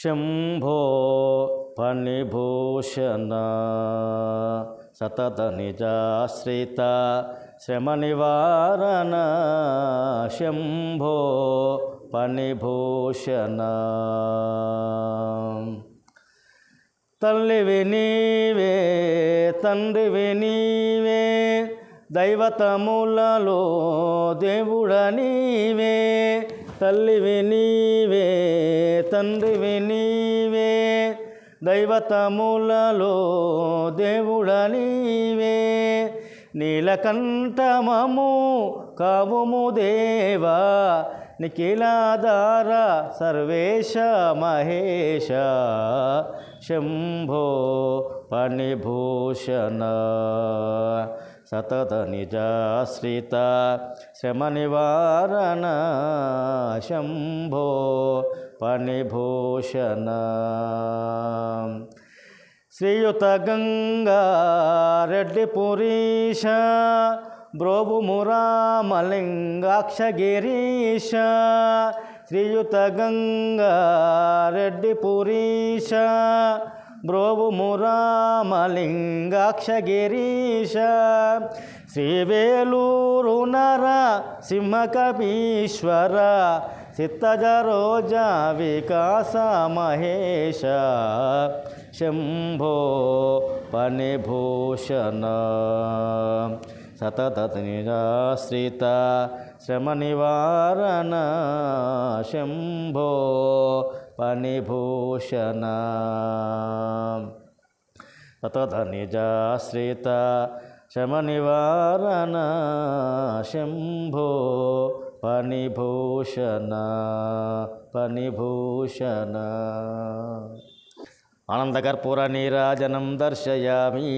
శంభో ఫణిభూషణ సతత నిజాశ్రిత శ్రమ నివారణ శంభో ఫణిభూషణ. తల్లివి నీవే తండ్రివి నీవే దైవతములలో దేవుడ నీవే. తల్లివి నీవే తండ్రివి నీవే దైవతములలో దేవుడ నీవే. నీలకంఠమము కావుము దేవా నిఖిలాధార సర్వేశ మహేశ శంభో ఫణిభూషణ సతత నిజాశ్రిత శ్రమ నివారణ శంభో ఫణిభూషణ. శ్రీయుత గంగా రెడ్డి పురీష బ్రోవుము రామలింగాక్ష గిరీశ. శ్రీయుత గంగా రెడ్డి పురీష బ్రోవుము రామలింగాక్ష గిరీశ. శ్రీవేలూరు నర సింహకపీశ్వర సిద్ధజరోజా వికాస మహేశ శంభో ఫణిభూషణ సతత నిజాశ్రిత శ్రమ నివారణ శంభో ఫణిభూషణ సతత నిజాశ్రిత శ్రమ నివారణ శంభో ఫణిభూషణ ఫణిభూషణ. ఆనందకర్పూర నీరాజనం దర్శయామి.